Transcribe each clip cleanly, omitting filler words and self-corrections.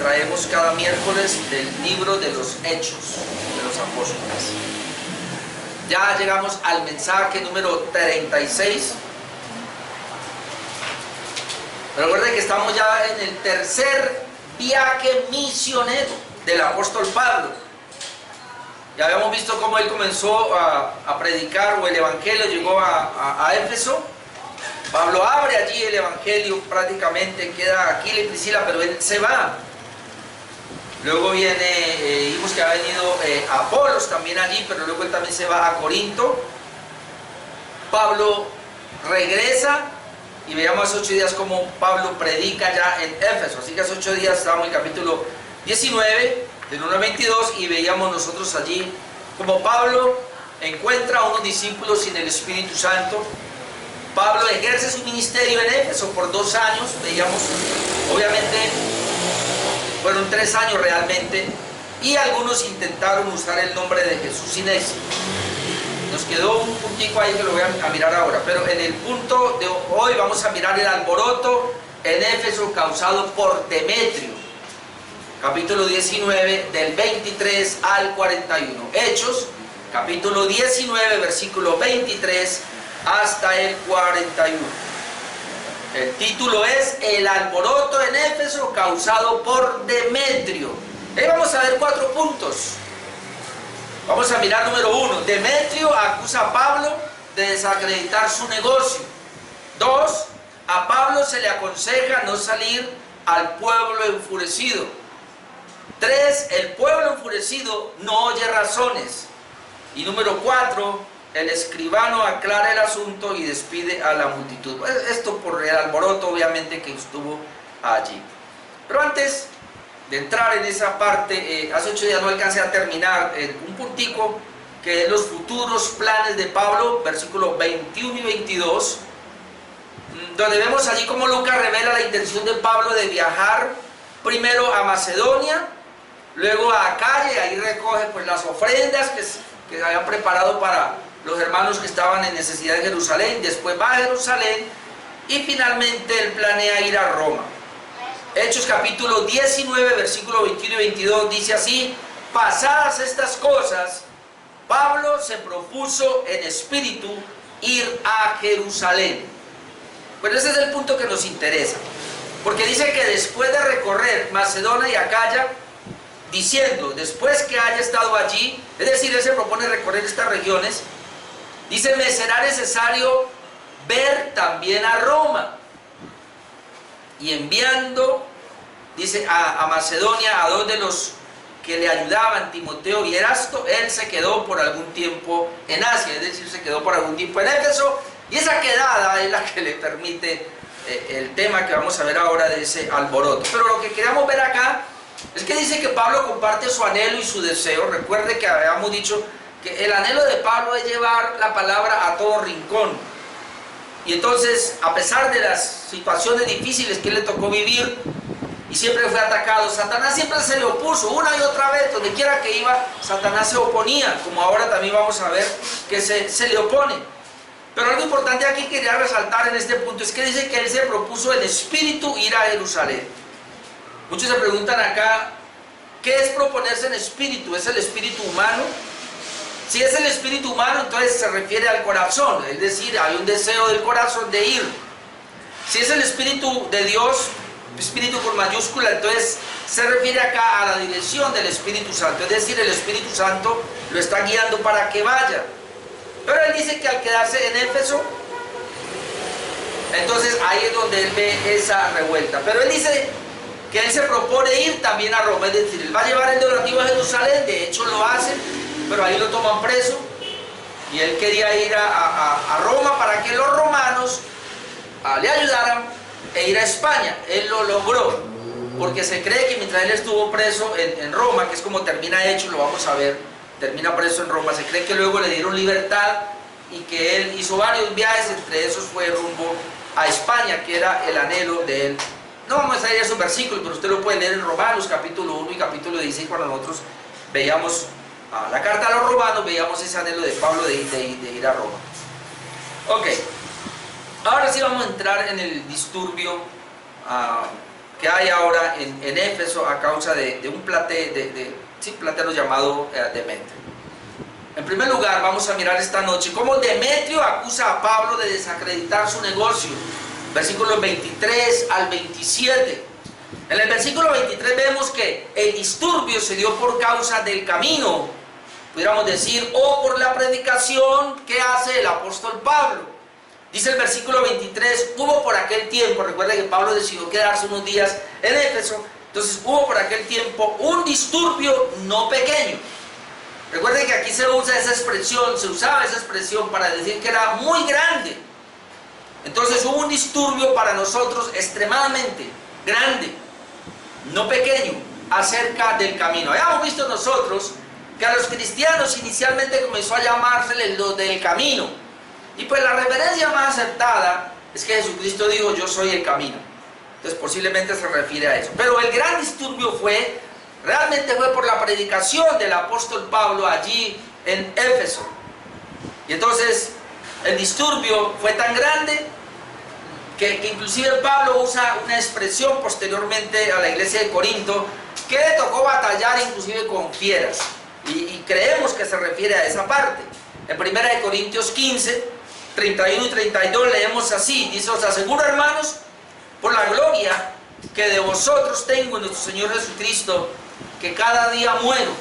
traemos cada miércoles del libro de los Hechos de los Apóstoles. Ya llegamos al mensaje número 36. Recuerden que estamos ya en el tercer viaje misionero del apóstol Pablo. Ya habíamos visto cómo él comenzó a predicar, o el evangelio llegó a Éfeso. Pablo abre allí el evangelio, prácticamente queda Aquila y Priscila, pero él se va. Luego viene, vimos que ha venido Apolos también allí, pero luego él también se va a Corinto. Pablo regresa y veamos hace 8 días como Pablo predica ya en Éfeso. Así que hace 8 días estábamos en el capítulo 19, del 1 al 22, y veíamos nosotros allí como Pablo encuentra a unos discípulos sin el Espíritu Santo. Pablo ejerce su ministerio en Éfeso por 2 años, veíamos, obviamente, fueron 3 años realmente, y algunos intentaron usar el nombre de Jesús sin éxito. Nos quedó un puntico ahí que lo voy a mirar ahora, pero en el punto de hoy vamos a mirar el alboroto en Éfeso causado por Demetrio, capítulo 19, del 23 al 41. Hechos, capítulo 19, versículo 23 hasta el 41. El título es El alboroto en Éfeso causado por Demetrio. Ahí vamos a ver 4 puntos. Vamos a mirar número 1. Demetrio acusa a Pablo de desacreditar su negocio. 2. A Pablo se le aconseja no salir al pueblo enfurecido. 3. El pueblo enfurecido no oye razones. Y número 4. El escribano aclara el asunto y despide a la multitud. Esto por el alboroto, obviamente, que estuvo allí. Pero antes de entrar en esa parte, hace 8 días no alcancé a terminar un puntico, que es los futuros planes de Pablo, versículos 21 y 22, donde vemos allí como Lucas revela la intención de Pablo de viajar primero a Macedonia, luego a Acaya, y ahí recoge pues las ofrendas que se habían preparado para los hermanos que estaban en necesidad de Jerusalén. Después va a Jerusalén y finalmente él planea ir a Roma. Hechos capítulo 19, versículos 21 y 22 dice así: pasadas estas cosas, Pablo se propuso en espíritu ir a Jerusalén. Pues ese es el punto que nos interesa, porque dice que después de recorrer Macedonia y Acaya, diciendo, después que haya estado allí, es decir, él se propone recorrer estas regiones, dice, me será necesario ver también a Roma. Y enviando, dice, a Macedonia a 2 de los que le ayudaban, Timoteo y Erasto, él se quedó por algún tiempo en Asia, es decir, se quedó por algún tiempo en Éfeso, y esa quedada es la que le permite el tema que vamos a ver ahora de ese alboroto. Pero lo que queríamos ver acá es que dice que Pablo comparte su anhelo y su deseo. Recuerde que habíamos dicho que el anhelo de Pablo es llevar la palabra a todo rincón. Y entonces, a pesar de las situaciones difíciles que él le tocó vivir, y siempre fue atacado, Satanás siempre se le opuso, una y otra vez, donde quiera que iba, Satanás se oponía, como ahora también vamos a ver que se le opone. Pero algo importante aquí que quería resaltar en este punto es que dice que él se propuso en espíritu ir a Jerusalén. Muchos se preguntan acá, ¿qué es proponerse en espíritu? ¿Es el espíritu humano? Si es el espíritu humano, entonces se refiere al corazón, es decir, hay un deseo del corazón de ir. Si es el espíritu de Dios, espíritu con mayúscula, entonces se refiere acá a la dirección del Espíritu Santo, es decir, el Espíritu Santo lo está guiando para que vaya. Pero él dice que al quedarse en Éfeso, entonces ahí es donde él ve esa revuelta. Pero él dice que él se propone ir también a Roma, es decir, él va a llevar el donativo a Jerusalén, de hecho lo hacen, pero ahí lo toman preso, y él quería ir a Roma para que los romanos le ayudaran e ir a España. Él lo logró, porque se cree que mientras él estuvo preso en Roma, que es como termina Hechos, lo vamos a ver, termina preso en Roma, se cree que luego le dieron libertad y que él hizo varios viajes, entre esos fue rumbo a España, que era el anhelo de él. No vamos a ir a esos versículos, pero usted lo puede leer en Romanos capítulo 1 y capítulo 16, cuando nosotros veíamos la carta a los romanos, veíamos ese anhelo de Pablo de ir a Roma. Ok, ahora sí vamos a entrar en el disturbio que hay ahora en Éfeso a causa de un platero llamado Demetrio. En primer lugar, vamos a mirar esta noche cómo Demetrio acusa a Pablo de desacreditar su negocio. Versículos 23 al 27. En el versículo 23 vemos que el disturbio se dio por causa del camino, pudiéramos decir, o por la predicación que hace el apóstol Pablo. Dice el versículo 23, hubo por aquel tiempo, recuerda que Pablo decidió quedarse unos días en Éfeso, entonces hubo por aquel tiempo un disturbio no pequeño. Recuerden que aquí se usa esa expresión, se usaba esa expresión para decir que era muy grande. Entonces hubo un disturbio para nosotros extremadamente grande, no pequeño, acerca del camino. Habíamos visto nosotros que a los cristianos inicialmente comenzó a llamársele los del camino. Y pues la referencia más acertada es que Jesucristo dijo, yo soy el camino. Entonces posiblemente se refiere a eso. Pero el gran disturbio realmente fue por la predicación del apóstol Pablo allí en Éfeso. Y entonces el disturbio fue tan grande que inclusive Pablo usa una expresión posteriormente a la iglesia de Corinto, que le tocó batallar inclusive con fieras. Y creemos que se refiere a esa parte. En 1 Corintios 15, 31 y 32 leemos así, dice, os aseguro, hermanos, por la gloria que de vosotros tengo en nuestro Señor Jesucristo, que cada día muero.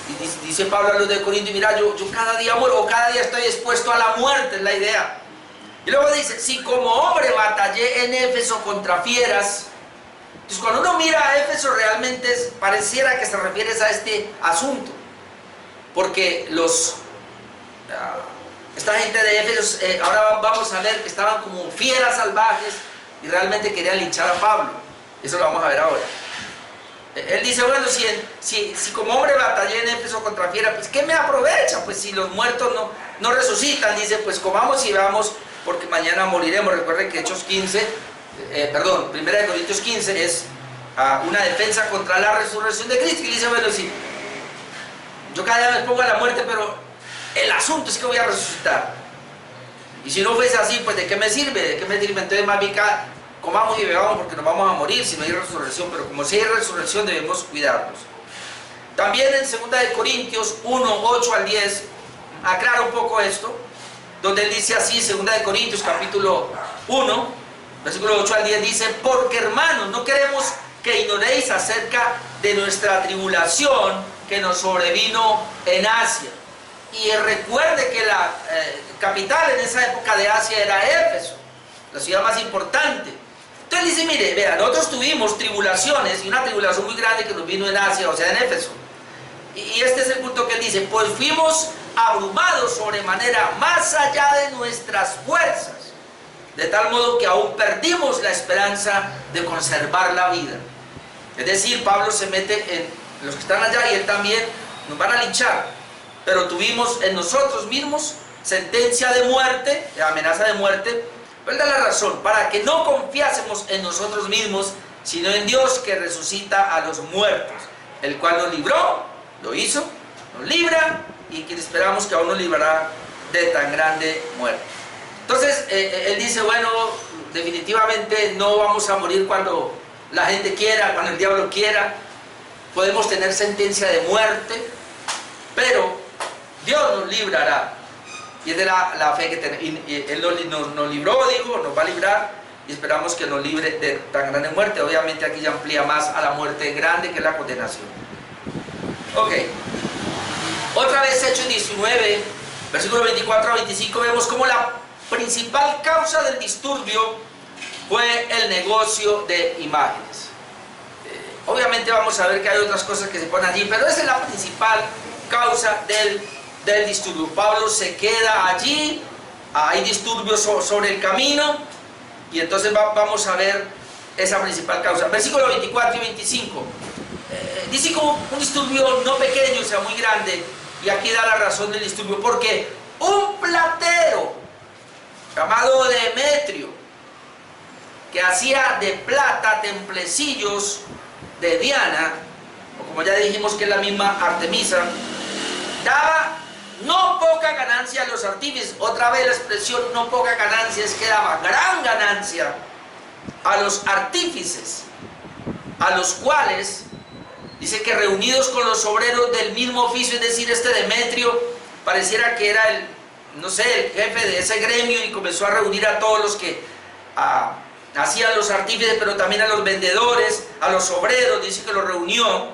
Y dice Pablo a los de Corinto, mira, yo cada día muero, o cada día estoy expuesto a la muerte, es la idea. Y luego dice, si como hombre batallé en Éfeso contra fieras. Entonces cuando uno mira a Éfeso realmente pareciera que se refiere a este asunto, porque esta gente de Éfeso, ahora vamos a ver que estaban como fieras salvajes y realmente querían linchar a Pablo. Eso lo vamos a ver ahora. Él dice, bueno, si como hombre batallé en Éfeso contra fieras, pues ¿qué me aprovecha? Pues si los muertos no resucitan, dice, pues comamos y vamos, porque mañana moriremos. Recuerden que Hechos 15, 1 Corintios 15 es una defensa contra la resurrección de Cristo. Y dice, bueno, sí, yo cada día me pongo a la muerte, pero el asunto es que voy a resucitar. Y si no fuese así, pues ¿de qué me sirve? ¿De qué me sirve? Entonces más bien comamos y bebamos porque nos vamos a morir si no hay resurrección. Pero como si hay resurrección debemos cuidarnos. También en 2 Corintios 1, 8 al 10 aclara un poco esto, donde él dice así, 2 Corintios capítulo 1, versículo 8 al 10 dice, porque hermanos, no queremos que ignoréis acerca de nuestra tribulación que nos sobrevino en Asia. Y recuerde que la capital en esa época de Asia era Éfeso, la ciudad más importante. Entonces dice, mire, vea, nosotros tuvimos tribulaciones, y una tribulación muy grande que nos vino en Asia, o sea en Éfeso. Y este es el punto que él dice, pues fuimos abrumados sobremanera más allá de nuestras fuerzas, de tal modo que aún perdimos la esperanza de conservar la vida. Es decir, Pablo se mete en los que están allá y él también, nos van a linchar, pero tuvimos en nosotros mismos sentencia de muerte, amenaza de muerte. ¿Cuál es la razón? Para que no confiásemos en nosotros mismos, sino en Dios que resucita a los muertos, el cual nos libró, lo hizo, nos libra, y quien esperamos que aún nos librará de tan grande muerte. Entonces, él dice, bueno, definitivamente no vamos a morir cuando la gente quiera, cuando el diablo quiera. Podemos tener sentencia de muerte, pero Dios nos librará. Y es de la fe que tenemos. Y Él nos libró, digo, nos va a librar, y esperamos que nos libre de tan grande muerte. Obviamente aquí ya amplía más a la muerte grande, que es la condenación. Ok. Otra vez Hechos 19, versículos 24 a 25, vemos cómo la principal causa del disturbio fue el negocio de imágenes. Obviamente vamos a ver que hay otras cosas que se ponen allí, pero esa es la principal causa del disturbio. Pablo se queda allí, hay disturbios sobre el camino, y entonces vamos a ver esa principal causa. Versículos 24 y 25. Dice como un disturbio no pequeño, o sea, muy grande, y aquí da la razón del disturbio, porque un platero llamado Demetrio, que hacía de plata templecillos de Diana, o como ya dijimos que es la misma Artemisa, daba no poca ganancia a los artífices. Otra vez la expresión no poca ganancia es que daba gran ganancia a los artífices, a los cuales dice que reunidos con los obreros del mismo oficio, es decir, este Demetrio pareciera que era el, no sé, el jefe de ese gremio, y comenzó a reunir a todos los que hacían los artífices, pero también a los vendedores, a los obreros, dice que los reunió.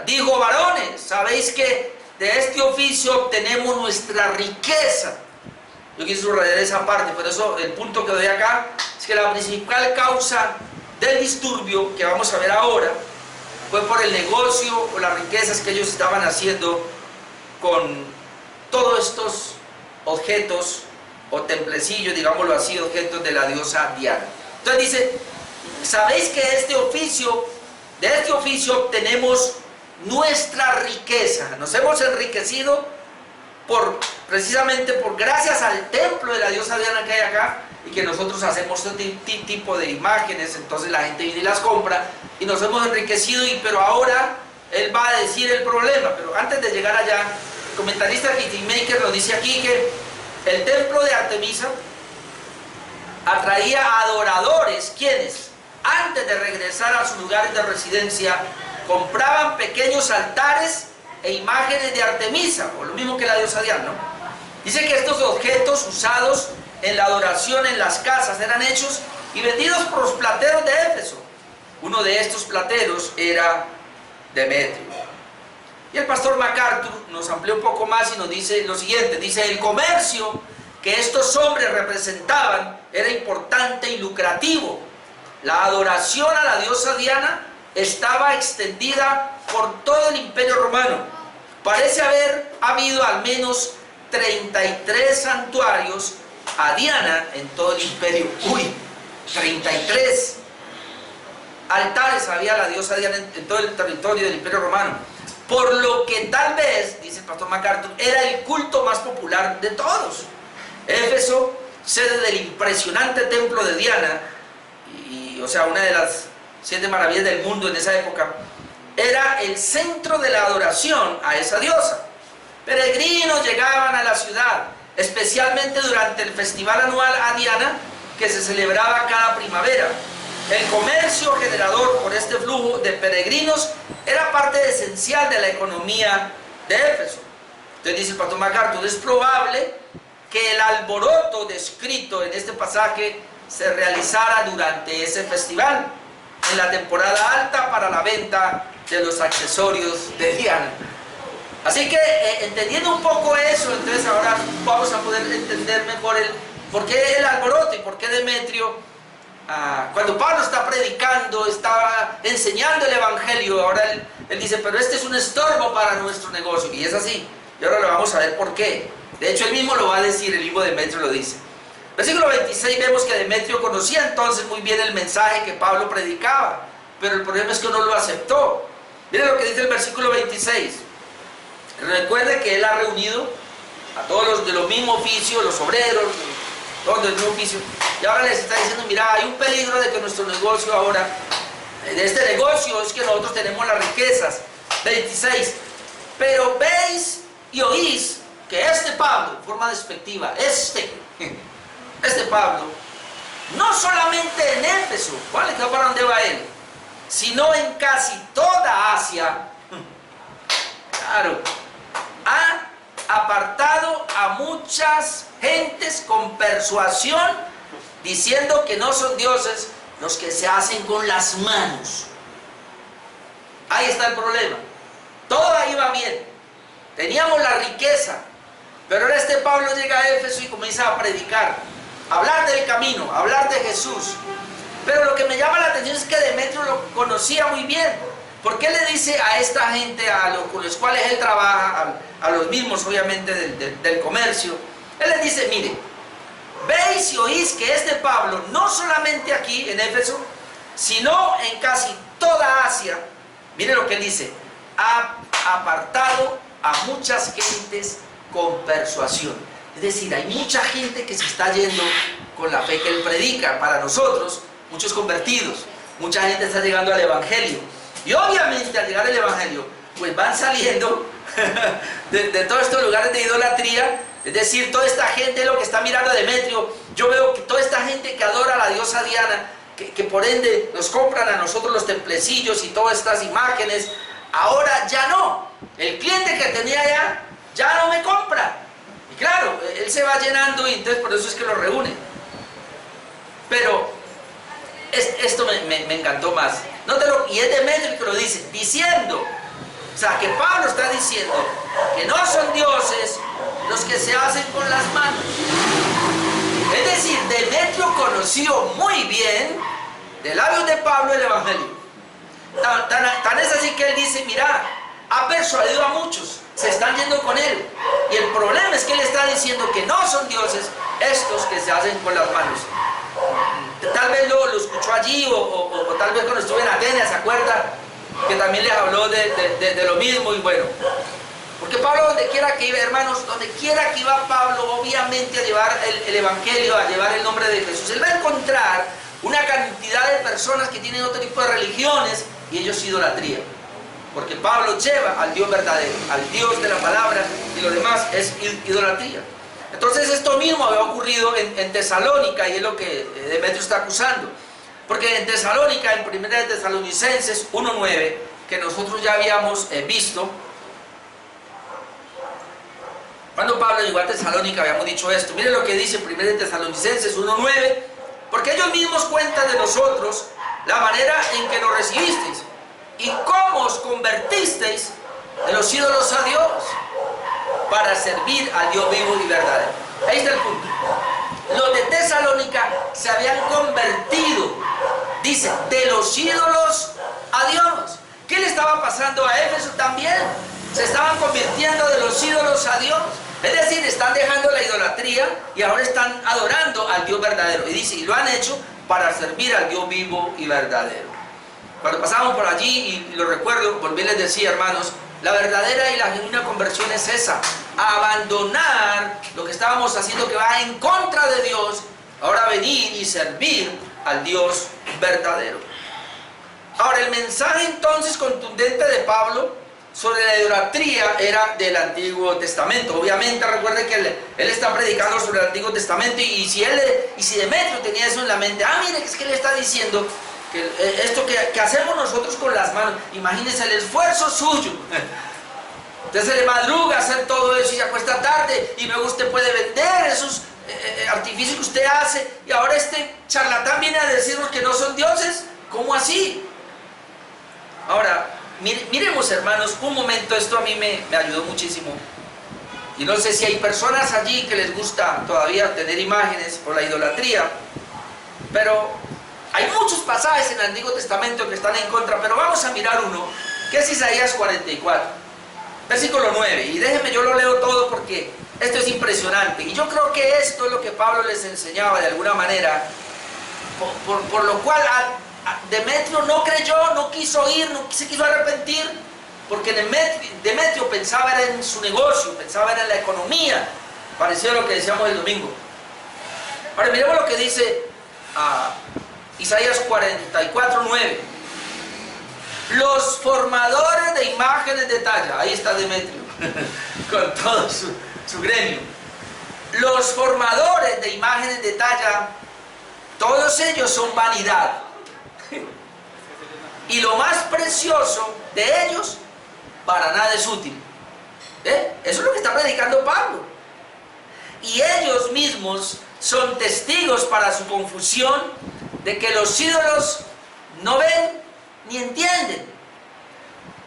Dijo: varones, sabéis que de este oficio obtenemos nuestra riqueza. Yo quise subrayar esa parte, por eso el punto que doy acá es que la principal causa del disturbio que vamos a ver ahora fue por el negocio o las riquezas que ellos estaban haciendo con todos estos objetos o templecillos, digámoslo así, objetos de la diosa Diana. Entonces dice: sabéis que de este oficio obtenemos nuestra riqueza. Nos hemos enriquecido precisamente gracias al templo de la diosa Diana que hay acá, y que nosotros hacemos este tipo de imágenes. Entonces la gente viene y las compra y nos hemos enriquecido. Pero ahora él va a decir el problema. Pero antes de llegar allá, el comentarista Hitchmaker nos dice aquí que el templo de Artemisa atraía a adoradores, quienes antes de regresar a sus lugares de residencia compraban pequeños altares e imágenes de Artemisa, o lo mismo que la diosa Diana, ¿no? Dice que estos objetos usados en la adoración en las casas eran hechos y vendidos por los plateros de Éfeso. Uno de estos plateros era Demetrio. Y el pastor MacArthur nos amplía un poco más y nos dice lo siguiente: dice, el comercio que estos hombres representaban era importante y lucrativo. La adoración a la diosa Diana estaba extendida por todo el Imperio Romano. Parece haber habido al menos 33 santuarios a Diana en todo el imperio. 33 altares había a la diosa Diana en todo el territorio del Imperio Romano. Por lo que tal vez, dice el pastor MacArthur, era el culto más popular de todos. Éfeso, sede del impresionante templo de Diana, o sea, una de las 7 maravillas del mundo en esa época, era el centro de la adoración a esa diosa. Peregrinos llegaban a la ciudad, especialmente durante el festival anual a Diana, que se celebraba cada primavera. El comercio generador por este flujo de peregrinos era parte esencial de la economía de Éfeso. Entonces dice el pastor MacArthur: es probable que el alboroto descrito en este pasaje se realizara durante ese festival, en la temporada alta para la venta de los accesorios de Diana. Así que entendiendo un poco eso, entonces ahora vamos a poder entender mejor por qué el alboroto y por qué Demetrio, cuando Pablo está predicando, estaba enseñando el evangelio. Ahora él dice: pero este es un estorbo para nuestro negocio. Y es así, y ahora lo vamos a ver por qué. De hecho él mismo lo va a decir, el mismo Demetrio lo dice. Versículo 26, vemos que Demetrio conocía entonces muy bien el mensaje que Pablo predicaba, pero el problema es que no lo aceptó. Miren lo que dice el versículo 26. Recuerde que él ha reunido a todos los de los mismos oficios, los obreros, todos del mismo oficio, y ahora les está diciendo: mira, hay un peligro de que nuestro negocio ahora, de este negocio es que nosotros tenemos las riquezas. 26, pero veis y oís que este Pablo, en forma despectiva, este Pablo, no solamente en Éfeso, ¿vale? Que para dónde va él, sino en casi toda Asia, claro, ha apartado a muchas gentes con persuasión, diciendo que no son dioses los que se hacen con las manos. Ahí está el problema. Todo iba bien, teníamos la riqueza, pero ahora este Pablo llega a Éfeso y comienza a predicar, a hablar del camino, a hablar de Jesús. Pero lo que me llama la atención es que Demetrio lo conocía muy bien. ¿Por qué le dice a esta gente, con los cuales él trabaja, a los mismos obviamente del comercio? Él les dice: mire, veis y oís que este Pablo, no solamente aquí en Éfeso, sino en casi toda Asia, mire lo que él dice: ha apartado a muchas gentes con persuasión. Es decir, hay mucha gente que se está yendo con la fe que él predica. Para nosotros, muchos convertidos, mucha gente está llegando al evangelio. Y obviamente al llegar al evangelio, pues van saliendo de todos estos lugares de idolatría. Es decir, toda esta gente, lo que está mirando a Demetrio, yo veo que toda esta gente que adora a la diosa Diana, que por ende nos compran a nosotros los templecillos y todas estas imágenes, ahora ya no. El cliente que tenía ya no me compra. Y claro, él se va llenando y entonces por eso es que lo reúne. Pero esto me encantó más. Y es Demetrio que lo dice, diciendo, o sea, que Pablo está diciendo que no son dioses los que se hacen con las manos. Es decir, Demetrio conoció muy bien de labios de Pablo el Evangelio. Tan es así que él dice, mira, ha persuadido a muchos, se están yendo con él. Y el problema es que él está diciendo que no son dioses estos que se hacen con las manos. Tal vez lo escuchó allí o tal vez cuando estuve en Atenas, ¿se acuerda? Que también les habló de lo mismo. Y bueno, porque Pablo donde quiera que iba, hermanos, donde quiera que iba Pablo, obviamente a llevar el Evangelio, a llevar el nombre de Jesús, él va a encontrar una cantidad de personas que tienen otro tipo de religiones y ellos idolatría. Porque Pablo lleva al Dios verdadero, al Dios de la palabra, y lo demás es idolatría. Entonces esto mismo había ocurrido en Tesalónica, y es lo que Demetrio está acusando. Porque en Tesalónica, en 1 Tesalonicenses 1:9, que nosotros ya habíamos visto, cuando Pablo llegó a Tesalónica habíamos dicho esto. Miren lo que dice 1 Tesalonicenses 1:9, porque ellos mismos cuentan de nosotros la manera en que nos recibisteis y cómo os convertisteis de los ídolos a Dios para servir al Dios vivo y verdadero. Ahí está el punto. Los de Tesalónica se habían convertido, dice, de los ídolos a Dios. ¿Qué le estaba pasando a Éfeso también? Se estaban convirtiendo de los ídolos a Dios. Es decir, están dejando la idolatría y ahora están adorando al Dios verdadero. Y dice, y lo han hecho para servir al Dios vivo y verdadero. Cuando pasábamos por allí, y lo recuerdo, volví les decía, hermanos, la verdadera y la genuina conversión es esa: abandonar lo que estábamos haciendo que va en contra de Dios, ahora venir y servir al Dios verdadero. Ahora, el mensaje entonces contundente de Pablo sobre la idolatría era del Antiguo Testamento. Obviamente, recuerde que él está predicando sobre el Antiguo Testamento, y si Demetrio tenía eso en la mente, mire, es que él está diciendo que esto que hacemos nosotros con las manos, imagínense el esfuerzo suyo. Entonces se le madruga a hacer todo eso y se acuesta tarde, y luego usted puede vender esos artificios que usted hace, y ahora este charlatán viene a decirnos que no son dioses. ¿Cómo así? Ahora, miremos, hermanos, un momento. Esto a mí me ayudó muchísimo, y no sé si hay personas allí que les gusta todavía tener imágenes por la idolatría, pero hay muchos pasajes en el Antiguo Testamento que están en contra. Pero vamos a mirar uno, que es Isaías 44, versículo 9, y déjenme, yo lo leo todo porque esto es impresionante, y yo creo que esto es lo que Pablo les enseñaba de alguna manera, por lo cual Demetrio no creyó, no quiso ir, no se quiso arrepentir, porque Demetrio pensaba era en su negocio, pensaba era en la economía, parecido a lo que decíamos el domingo. Ahora miremos lo que dice Isaías 44:9. Los formadores de imágenes de talla, ahí está Demetrio con todo su gremio. Los formadores de imágenes de talla, todos ellos son vanidad, y lo más precioso de ellos para nada es útil. Eso es lo que está predicando Pablo. Y ellos mismos son testigos para su confusión de que los ídolos no ven ni entienden.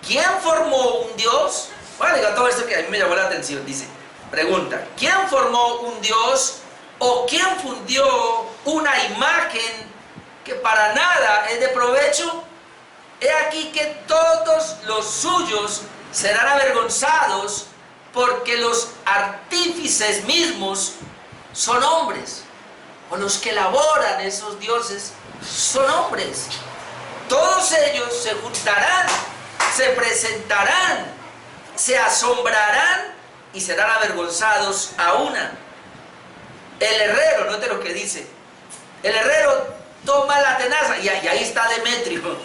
¿Quién formó un Dios? Bueno, diga todo esto que a mí me llamó la atención. Dice, pregunta, ¿quién formó un Dios o quién fundió una imagen que para nada es de provecho? He aquí que todos los suyos serán avergonzados, porque los artífices mismos son hombres, o los que elaboran esos dioses son hombres. Todos ellos se juntarán, se presentarán, se asombrarán y serán avergonzados a una. El herrero, note lo que dice, el herrero toma la tenaza, y ahí está Demetrio,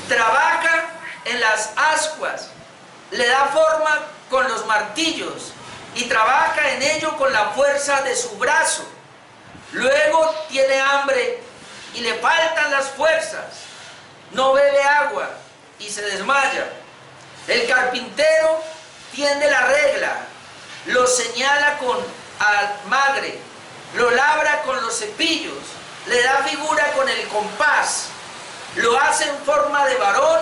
trabaja en las ascuas, le da forma con los martillos y trabaja en ello con la fuerza de su brazo. Luego tiene hambre y le faltan las fuerzas. No bebe agua y se desmaya. El carpintero tiende la regla, lo señala con almagre, lo labra con los cepillos, le da figura con el compás, lo hace en forma de varón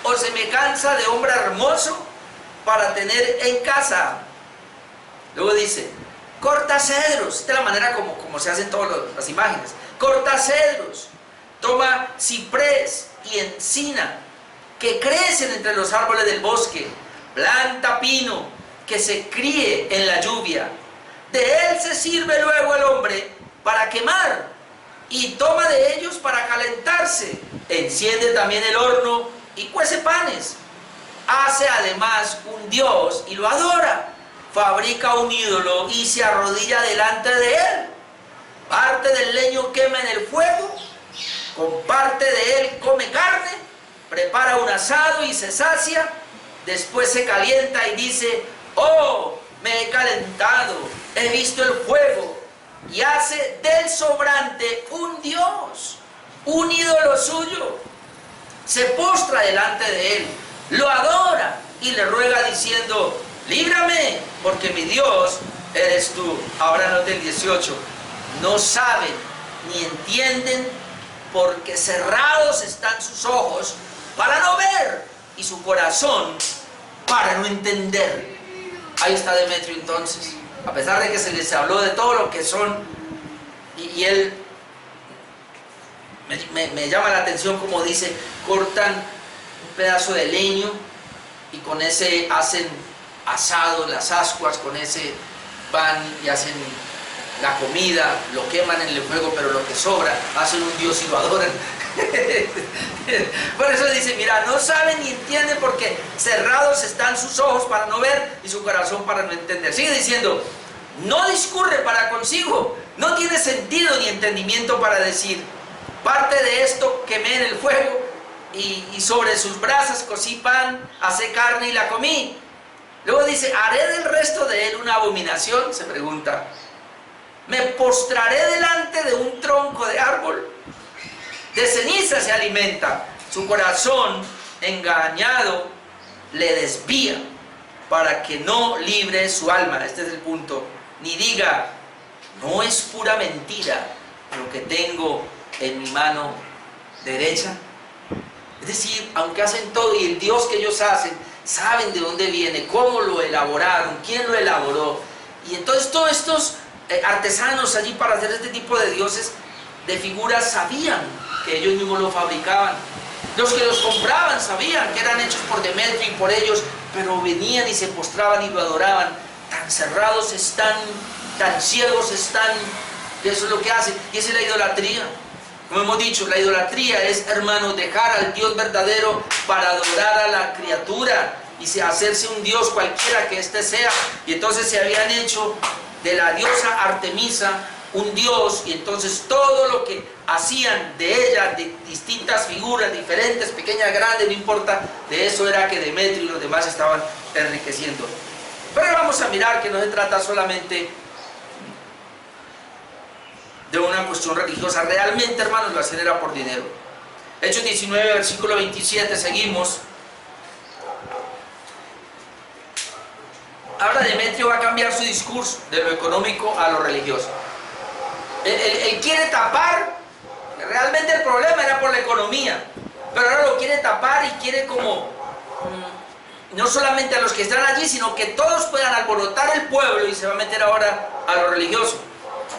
o semejanza de hombre hermoso para tener en casa. Luego dice, corta cedros. Esta es la manera como se hacen todas las imágenes. Corta cedros, toma ciprés y encina que crecen entre los árboles del bosque, planta pino que se críe en la lluvia. De él se sirve luego el hombre para quemar y toma de ellos para calentarse. Enciende también el horno y cuece panes. Hace además un dios y lo adora. Fabrica un ídolo y se arrodilla delante de él. Parte del leño quema en el fuego, con parte de él come carne, prepara un asado y se sacia, después se calienta y dice, oh, me he calentado, he visto el fuego, y hace del sobrante un dios, un ídolo suyo. Se postra delante de él, lo adora y le ruega diciendo, líbrame, porque mi Dios eres tú. Ahora note el 18. No saben ni entienden, porque cerrados están sus ojos para no ver y su corazón para no entender. Ahí está Demetrio entonces, a pesar de que se les habló de todo lo que son, y él me llama la atención como dice, cortan un pedazo de leño y con ese hacen asados, las ascuas, con ese van y hacen la comida, lo queman en el fuego, pero lo que sobra hacen un dios y lo adoran. Por eso dice, mira, no saben ni entienden, porque cerrados están sus ojos para no ver y su corazón para no entender. Sigue diciendo, no discurre para consigo, no tiene sentido ni entendimiento para decir, parte de esto quemé en el fuego y sobre sus brasas cocí pan, asé carne y la comí. Luego dice, ¿haré del resto de él una abominación? Se pregunta. ¿Me postraré delante de un tronco de árbol? De ceniza se alimenta. Su corazón engañado le desvía para que no libre su alma. Este es el punto. Ni diga, no es pura mentira lo que tengo en mi mano derecha. Es decir, aunque hacen todo y el Dios que ellos hacen, saben de dónde viene, cómo lo elaboraron, quién lo elaboró. Y entonces todos estos artesanos allí para hacer este tipo de dioses, de figuras, sabían que ellos mismos lo fabricaban. Los que los compraban sabían que eran hechos por Demetrio y por ellos, pero venían y se postraban y lo adoraban. Tan cerrados están, tan ciegos están, que eso es lo que hacen. Y esa es la idolatría. Como hemos dicho, la idolatría es, hermanos, dejar al Dios verdadero para adorar a la criatura y hacerse un Dios cualquiera que éste sea. Y entonces se habían hecho de la diosa Artemisa un Dios, y entonces todo lo que hacían de ella, de distintas figuras, diferentes, pequeñas, grandes, no importa, de eso era que Demetrio y los demás estaban enriqueciendo. Pero vamos a mirar que no se trata solamente de una cuestión religiosa. Realmente, hermanos, lo hacían era por dinero. Hechos 19, versículo 27, seguimos. Ahora Demetrio va a cambiar su discurso de lo económico a lo religioso. Él quiere tapar, realmente el problema era por la economía, pero ahora lo quiere tapar y quiere como, no solamente a los que están allí, sino que todos puedan alborotar el pueblo, y se va a meter ahora a lo religioso.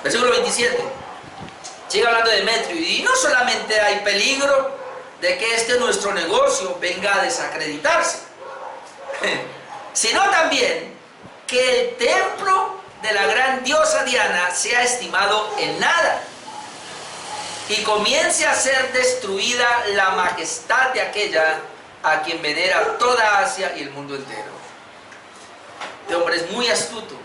Versículo 27. Sigue hablando de Demetrio, y no solamente hay peligro de que nuestro negocio venga a desacreditarse, sino también que el templo de la gran diosa Diana sea estimado en nada y comience a ser destruida la majestad de aquella a quien venera toda Asia y el mundo entero. Este hombre es muy astuto.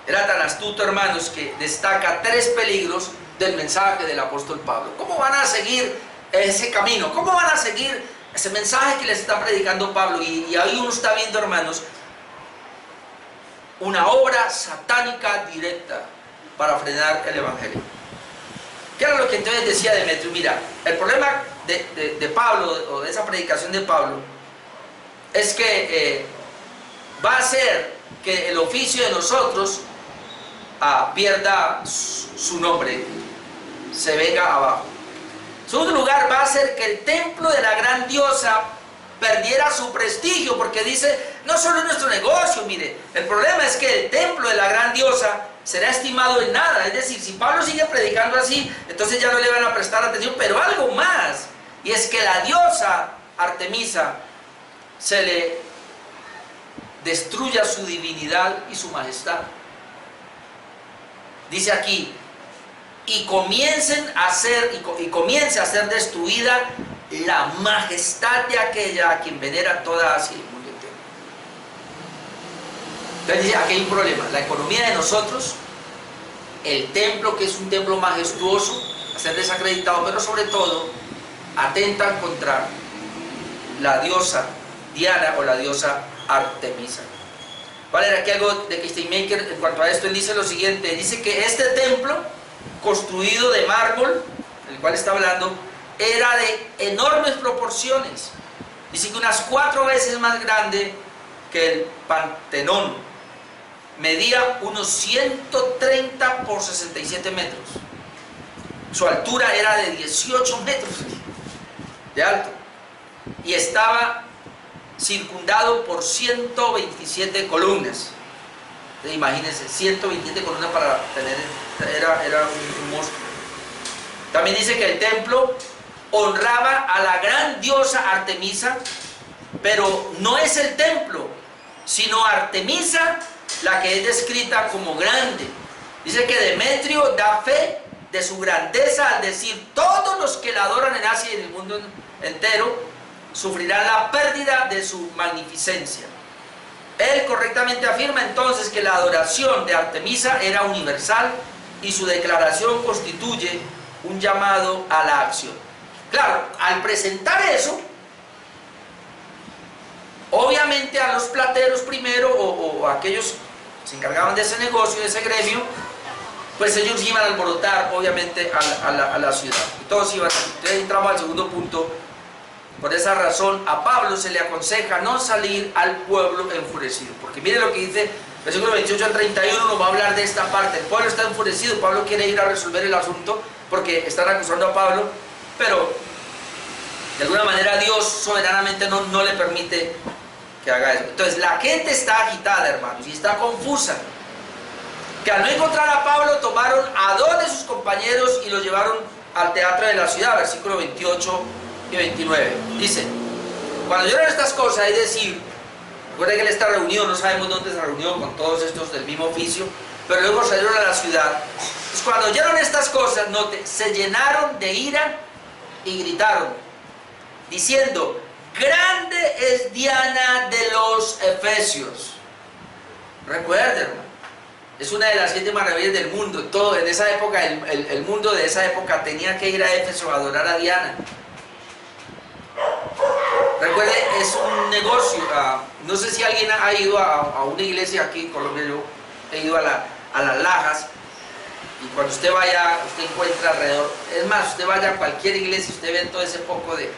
Era tan astuto, hermanos, que destaca 3 peligros del mensaje del apóstol Pablo. ¿Cómo van a seguir ese camino? ¿Cómo van a seguir ese mensaje que les está predicando Pablo? Y ahí uno está viendo, hermanos, una obra satánica directa para frenar el evangelio. ¿Qué era lo que entonces decía Demetrio? Mira, el problema de Pablo, o de esa predicación de Pablo, es que va a hacer que el oficio de nosotros pierda su nombre, se venga abajo. En segundo lugar, va a hacer que el templo de la gran diosa perdiera su prestigio, porque dice, no solo es nuestro negocio, mire, el problema es que el templo de la gran diosa será estimado en nada. Es decir, si Pablo sigue predicando así, entonces ya no le van a prestar atención. Pero algo más, y es que la diosa Artemisa se le destruya su divinidad y su majestad. Dice aquí, y comience a ser destruida la majestad de aquella a quien venera toda Asia y el mundo entero. Entonces dice, aquí hay un problema, la economía de nosotros, el templo, que es un templo majestuoso, a ser desacreditado, pero sobre todo atentan contra la diosa Diana o la diosa Artemisa. Vale, aquí algo de Steinmaker en cuanto a esto. Él dice lo siguiente, dice que este templo construido de mármol, del cual está hablando, era de enormes proporciones. Dice que unas 4 veces más grande que el Pantenón. Medía unos 130 por 67 metros. Su altura era de 18 metros de alto. Y estaba circundado por 127 columnas. Entonces, imagínense, 127 columnas para tener, era un monstruo. También dice que el templo honraba a la gran diosa Artemisa, pero no es el templo, sino Artemisa la que es descrita como grande. Dice que Demetrio da fe de su grandeza al decir, todos los que la adoran en Asia y en el mundo entero sufrirán la pérdida de su magnificencia. Él correctamente afirma entonces que la adoración de Artemisa era universal y su declaración constituye un llamado a la acción. Claro, al presentar eso, obviamente a los plateros primero o aquellos que se encargaban de ese negocio, de ese gremio, pues ellos iban a alborotar obviamente a la ciudad. Y todos iban. Entonces entramos al segundo punto. Por esa razón a Pablo se le aconseja no salir al pueblo enfurecido. Porque mire lo que dice versículo 28 al 31, nos va a hablar de esta parte. El pueblo está enfurecido, Pablo quiere ir a resolver el asunto porque están acusando a Pablo, pero de alguna manera Dios soberanamente no le permite que haga eso. Entonces la gente está agitada, hermanos, y está confusa. Que al no encontrar a Pablo tomaron a 2 de sus compañeros y los llevaron al teatro de la ciudad, versículo 28 y 29. Dice, cuando oyeron estas cosas, es decir, recuerden que él está reunido, no sabemos dónde se reunió con todos estos del mismo oficio, pero luego salieron a la ciudad. Pues cuando oyeron estas cosas, note, se llenaron de ira y gritaron, diciendo, grande es Diana de los Efesios. Recuerden, hermano, es una de las 7 maravillas del mundo. Todo en esa época, el mundo de esa época tenía que ir a Éfeso a adorar a Diana. Recuerde, es un negocio. No sé si alguien ha ido a una iglesia aquí en Colombia. Yo he ido a las Lajas, y cuando usted vaya, usted encuentra alrededor, es más, usted vaya a cualquier iglesia, usted ve todo ese poco de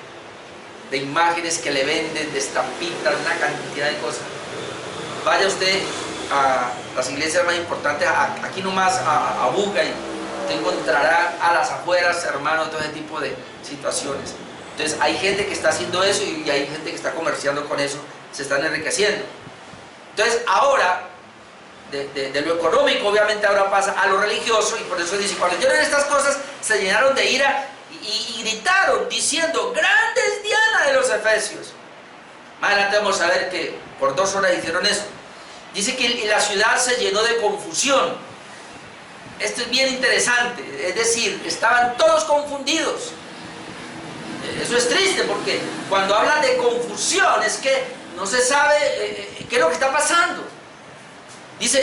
imágenes que le venden, de estampitas, una cantidad de cosas. Vaya usted a las iglesias más importantes, aquí nomás a Buga, y usted encontrará a las afueras, hermano, todo ese tipo de situaciones. Entonces hay gente que está haciendo eso y hay gente que está comerciando con eso, se están enriqueciendo. Entonces ahora, de lo económico obviamente ahora pasa a lo religioso, y por eso dice, cuando oyeron estas cosas se llenaron de ira y gritaron diciendo, grande es Diana de los Efesios. Más adelante vamos a ver que por 2 horas hicieron eso. Dice que la ciudad se llenó de confusión. Esto es bien interesante, es decir, estaban todos confundidos. Eso es triste porque cuando habla de confusión es que no se sabe qué es lo que está pasando. Dice,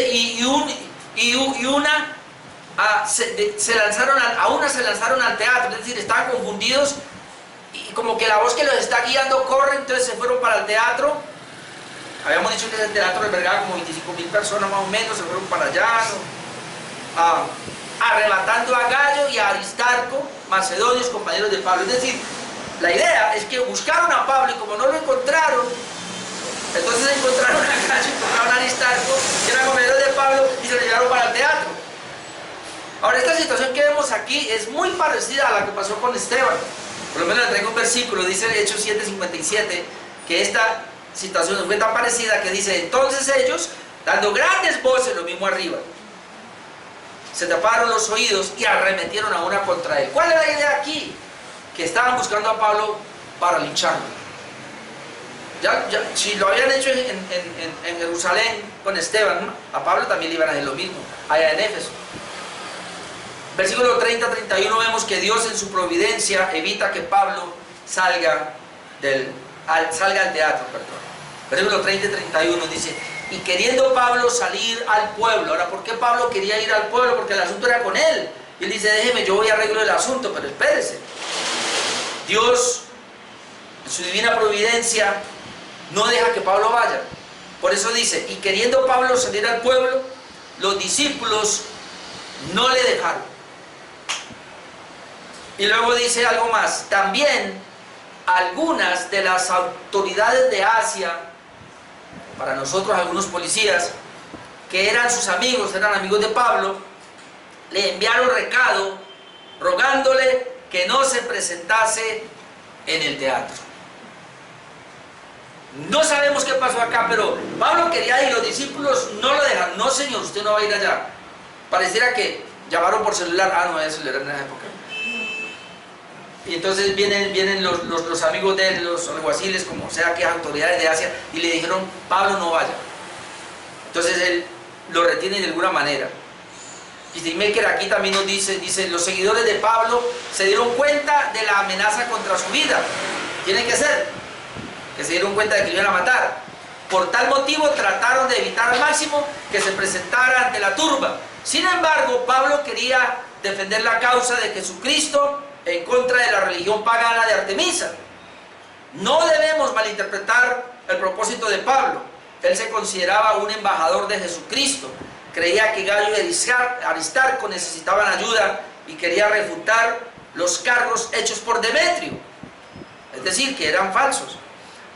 se lanzaron al teatro, es decir, estaban confundidos y como que la voz que los está guiando corre, entonces se fueron para el teatro. Habíamos dicho que ese teatro albergaba como 25.000 personas más o menos, se fueron para allá, ¿no? arrebatando a Gallo y a Aristarco, macedonios, compañeros de Pablo. Es decir, la idea es que buscaron a Pablo y como no lo encontraron, entonces encontraron a Gallo, encontraron a Aristarco, que eran compañeros de Pablo, y se lo llevaron para el teatro. Ahora, esta situación que vemos aquí es muy parecida a la que pasó con Esteban. Por lo menos le traigo un versículo, dice Hechos 7:57, que esta situación fue tan parecida que dice: entonces ellos, dando grandes voces, lo mismo arriba, se taparon los oídos y arremetieron a una contra él. ¿Cuál es la idea aquí? Que estaban buscando a Pablo para lincharlo. Si lo habían hecho en Jerusalén con Esteban, a Pablo también le iban a hacer lo mismo, allá en Éfeso. Versículo 30-31 vemos que Dios en su providencia evita que Pablo salga al teatro. Versículo 30-31 dice: y queriendo Pablo salir al pueblo. Ahora, ¿por qué Pablo quería ir al pueblo? Porque el asunto era con él. Y él dice: déjeme, yo voy a arreglar el asunto, pero espérese. Dios, en su divina providencia, no deja que Pablo vaya. Por eso dice: y queriendo Pablo salir al pueblo, los discípulos no le dejaron. Y luego dice algo más: también algunas de las autoridades de Asia, para nosotros algunos policías, que eran sus amigos, eran amigos de Pablo, le enviaron recado rogándole que no se presentase en el teatro. No sabemos qué pasó acá, pero Pablo quería ir, los discípulos no lo dejaron. No, señor, usted no va a ir allá. Pareciera que llamaron por celular. No había celular en esa época. Y entonces vienen los amigos de él, los alguaciles, como sea que autoridades de Asia, y le dijeron: Pablo, no vaya. Entonces él lo retiene de alguna manera. Y Maker aquí también nos dice: los seguidores de Pablo se dieron cuenta de la amenaza contra su vida. Tiene que ser que se dieron cuenta de que lo iban a matar. Por tal motivo trataron de evitar al máximo que se presentara ante la turba. Sin embargo, Pablo quería defender la causa de Jesucristo en contra de la religión pagana de Artemisa. No debemos malinterpretar el propósito de Pablo. Él se consideraba un embajador de Jesucristo. Creía que Gallo y Aristarco necesitaban ayuda y quería refutar los cargos hechos por Demetrio, es decir, que eran falsos.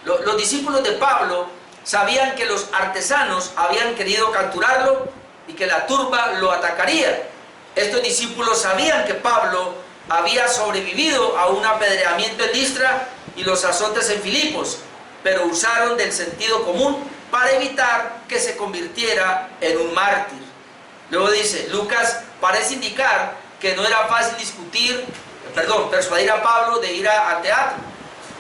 Los discípulos de Pablo sabían que los artesanos habían querido capturarlo y que la turba lo atacaría. Estos discípulos sabían que Pablo había sobrevivido a un apedreamiento en Listra y los azotes en Filipos, pero usaron del sentido común para evitar que se convirtiera en un mártir. Luego dice, Lucas parece indicar que no era fácil persuadir a Pablo de ir al teatro,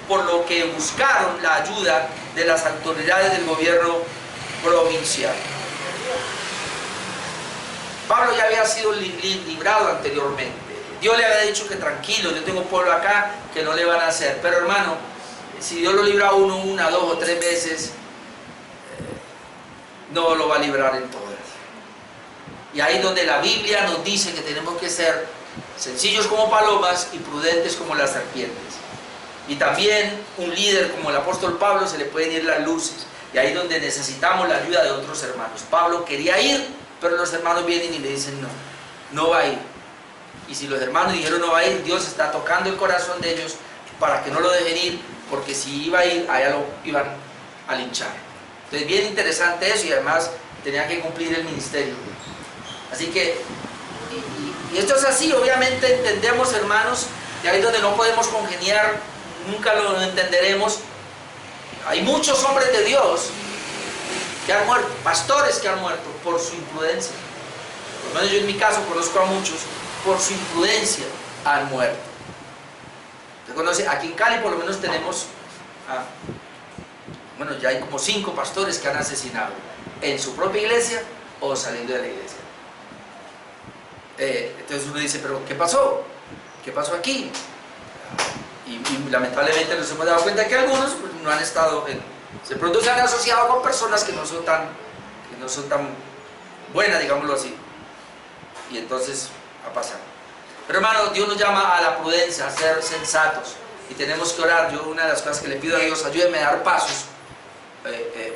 por lo que buscaron la ayuda de las autoridades del gobierno provincial. Pablo ya había sido librado anteriormente. Dios le había dicho que tranquilo, yo tengo pueblo acá que no le van a hacer. Pero hermano, si Dios lo libra a uno una, dos o tres veces, no lo va a librar en todas. Y ahí donde la Biblia nos dice que tenemos que ser sencillos como palomas y prudentes como las serpientes. Y también un líder como el apóstol Pablo se le pueden ir las luces. Y ahí donde necesitamos la ayuda de otros hermanos. Pablo quería ir, pero los hermanos vienen y le dicen no, no va a ir. Y si los hermanos dijeron no va a ir, Dios está tocando el corazón de ellos para que no lo dejen ir, porque si iba a ir, allá lo iban a linchar. Entonces bien interesante eso, y además tenía que cumplir el ministerio. Así que, y esto es así, obviamente entendemos, hermanos, y ahí donde no podemos congeniar, nunca lo entenderemos. Hay muchos hombres de Dios que han muerto, pastores que han muerto por su imprudencia. Por lo menos yo en mi caso conozco a muchos, por su imprudencia han muerto. ¿Usted conoce? Aquí en Cali por lo menos tenemos, bueno, ya hay como 5 pastores que han asesinado en su propia iglesia o saliendo de la iglesia. Entonces uno dice, pero ¿qué pasó? ¿Qué pasó aquí? Y lamentablemente nos hemos dado cuenta que algunos pues, no han estado se han asociado con personas que no son tan buenas, digámoslo así, y entonces ha pasado. Pero hermano, Dios nos llama a la prudencia, a ser sensatos, y tenemos que orar. Yo una de las cosas que le pido a Dios, ayúdeme a dar pasos,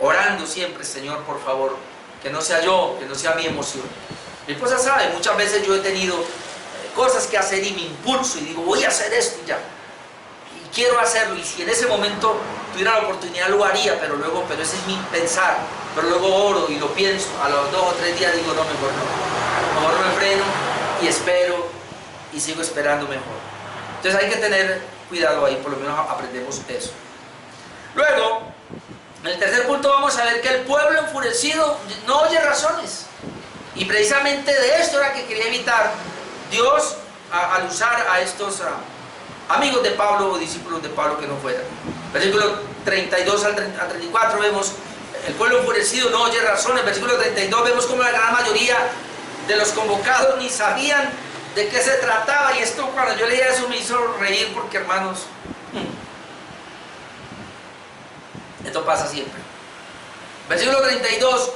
orando siempre, Señor, por favor, que no sea yo, que no sea mi emoción, Mi esposa sabe, muchas veces yo he tenido cosas que hacer y me impulso y digo, voy a hacer esto y ya. Y quiero hacerlo, y si en ese momento tuviera la oportunidad lo haría, pero ese es mi pensar. Pero luego oro y lo pienso, a los 2 o 3 días digo, no, mejor no. Mejor me freno y espero y sigo esperando mejor. Entonces hay que tener cuidado ahí, por lo menos aprendemos eso. Luego, en el tercer punto vamos a ver que el pueblo enfurecido no oye razones. Y precisamente de esto era que quería evitar Dios al usar a estos amigos de Pablo o discípulos de Pablo que no fueran. Versículo 32 al 34 vemos, el pueblo enfurecido no oye razones. Versículo 32 vemos como la gran mayoría de los convocados ni sabían de qué se trataba. Y esto, cuando yo leía eso, me hizo reír porque, hermanos, esto pasa siempre. Versículo 32.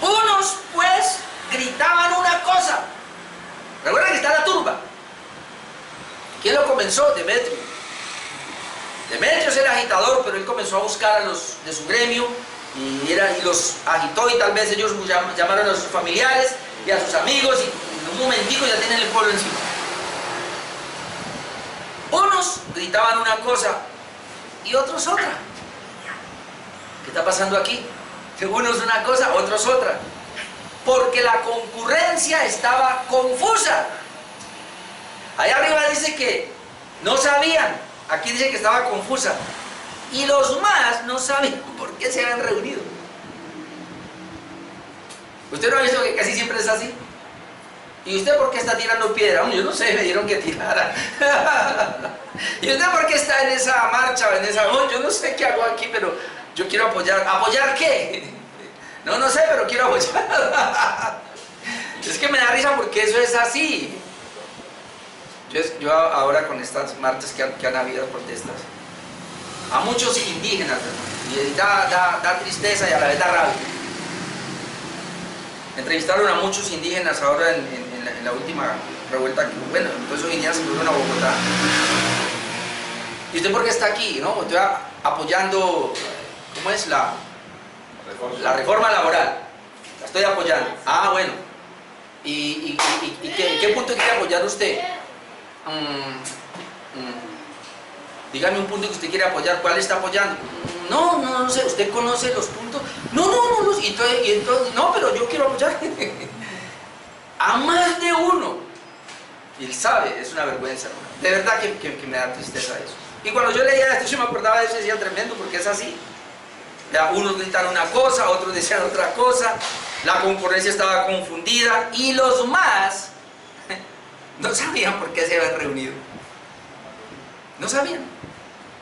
Unos pues gritaban una cosa. Recuerden que está la turba. ¿Quién lo comenzó? Demetrio. Demetrio es el agitador, pero él comenzó a buscar a los de su gremio y los agitó, y tal vez ellos llamaron a sus familiares y a sus amigos, y en un momentico ya tienen el pueblo encima. Unos gritaban una cosa y otros otra. ¿Qué está pasando aquí? Unos una cosa, otros otra. Porque la concurrencia estaba confusa. Ahí arriba dice que no sabían, aquí dice que estaba confusa. Y los más no sabían por qué se habían reunido. ¿Usted no ha visto que casi siempre es así? ¿Y usted por qué está tirando piedra? Yo no sé, me dieron que tirara. ¿Y usted por qué está en esa marcha o en esa... yo no sé qué hago aquí, pero yo quiero apoyar. ¿Apoyar qué? No sé, pero quiero apoyar. Es que me da risa porque eso es así. Yo ahora con estas marchas que han habido, protestas, a muchos indígenas, y da tristeza y a la vez da rabia. Entrevistaron a muchos indígenas ahora en la última revuelta, bueno, entonces esos indígenas se fueron a Bogotá. ¿Y usted por qué está aquí? ¿No? Estoy apoyando, ¿cómo es? La reforma laboral. La estoy apoyando. Ah, bueno. ¿Y qué punto quiere apoyar usted? Dígame un punto que usted quiere apoyar. ¿Cuál está apoyando? No sé. ¿Usted conoce los puntos? No. Y entonces, no, pero yo quiero apoyar a más de uno. Y él sabe, es una vergüenza. De verdad que me da tristeza eso. Y cuando yo leía esto, yo me acordaba de eso y decía, tremendo, porque es así. Ya, unos gritaron una cosa, otros decían otra cosa. La concurrencia estaba confundida y los más no sabían por qué se habían reunido. No sabían.